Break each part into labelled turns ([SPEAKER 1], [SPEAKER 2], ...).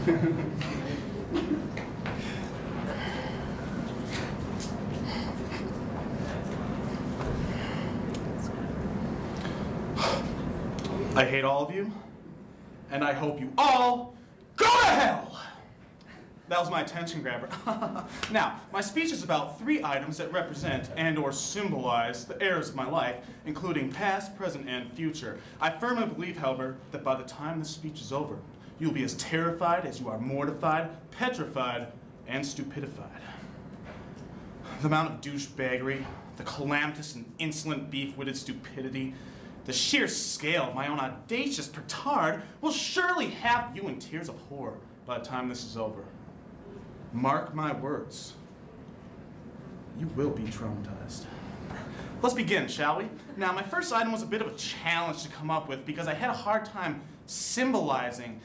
[SPEAKER 1] I hate all of you, and I hope you all go to hell! That was my attention grabber. Now, my speech is about 3 items that represent and or symbolize the eras of my life, including past, present, and future. I firmly believe, however, that by the time this speech is over, you'll be as terrified as you are mortified, petrified, and stupidified. The amount of douchebaggery, the calamitous and insolent beef-witted stupidity, the sheer scale of my own audacious petard will surely have you in tears of horror by the time this is over. Mark my words, you will be traumatized. Let's begin, shall we? Now, my first item was a bit of a challenge to come up with because I had a hard time symbolizing,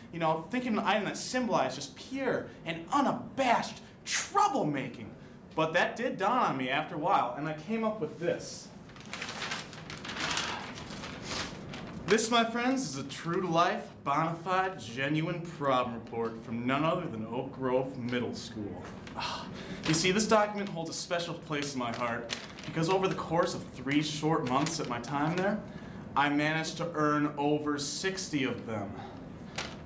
[SPEAKER 1] thinking of an item that symbolized just pure and unabashed troublemaking. But that did dawn on me after a while, and I came up with this. This, my friends, is a true-to-life, bona fide, genuine problem report from none other than Oak Grove Middle School. You see, this document holds a special place in my heart because over the course of 3 short months at my time there, I managed to earn over 60 of them.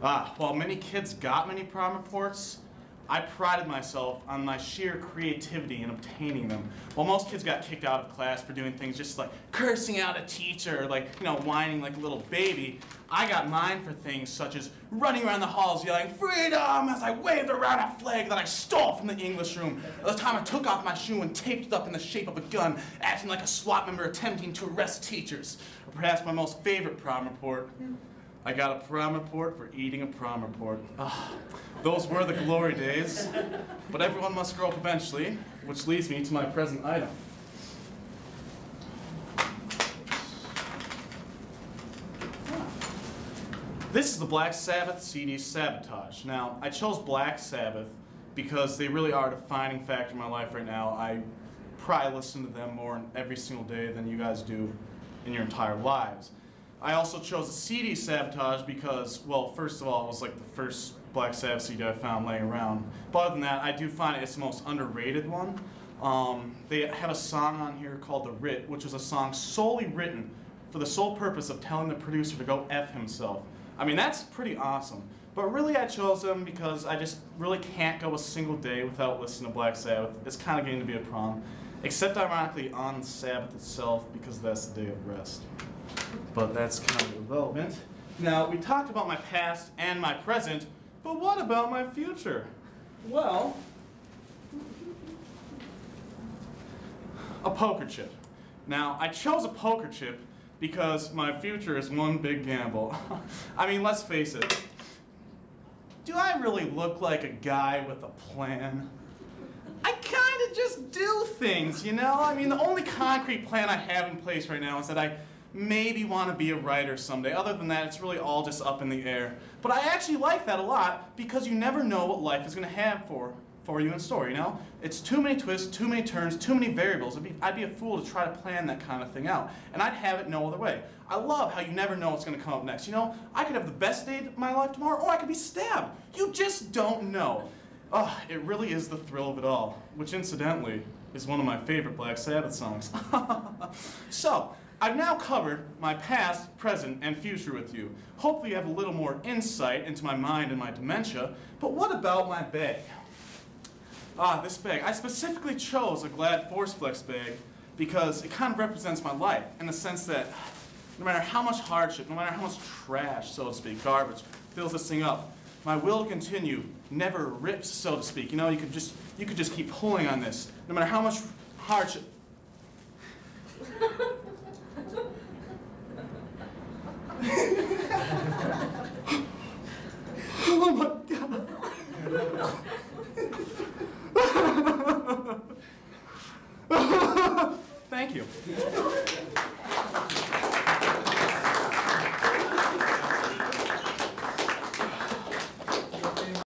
[SPEAKER 1] While many kids got many problem reports, I prided myself on my sheer creativity in obtaining them. While most kids got kicked out of class for doing things just like cursing out a teacher, or whining like a little baby, I got mine for things such as running around the halls yelling "freedom" as I waved around a flag that I stole from the English room. At the time I took off my shoe and taped it up in the shape of a gun, acting like a SWAT member attempting to arrest teachers. Or perhaps my most favorite prom report. I got a prom report for eating a prom report. Those were the glory days, but everyone must grow up eventually, which leads me to my present item. This is the Black Sabbath CD Sabotage. Now, I chose Black Sabbath because they really are a defining factor in my life right now. I probably listen to them more every single day than you guys do in your entire lives. I also chose the CD Sabotage because, well, first of all, it was like the first Black Sabbath CD I found laying around. But other than that, I do find it's the most underrated one. They have a song on here called The Writ, which was a song solely written for the sole purpose of telling the producer to go F himself. I mean, that's pretty awesome. But really, I chose them because I just really can't go a single day without listening to Black Sabbath. It's kind of getting to be a problem. Except, ironically, on the Sabbath itself, because that's the day of rest. But that's kind of irrelevant. Now, we talked about my past and my present, but what about my future? Well, a poker chip. Now, I chose a poker chip because my future is one big gamble. I mean, let's face it. Do I really look like a guy with a plan? I kind of just do things, I mean, the only concrete plan I have in place right now is that I maybe want to be a writer someday. Other than that, it's really all just up in the air. But I actually like that a lot because you never know what life is going to have for you in store, It's too many twists, too many turns, too many variables. I'd be a fool to try to plan that kind of thing out. And I'd have it no other way. I love how you never know what's going to come up next. I could have the best day of my life tomorrow, or I could be stabbed. You just don't know. It really is the thrill of it all, which incidentally is one of my favorite Black Sabbath songs. So, I've now covered my past, present, and future with you. Hopefully you have a little more insight into my mind and my dementia, but what about my bag? This bag. I specifically chose a Glad ForceFlex bag because it kind of represents my life in the sense that no matter how much hardship, no matter how much trash, so to speak, garbage, fills this thing up, my will to continue never rips, so to speak. You could just keep pulling on this, no matter how much hardship. Oh my God. Thank you.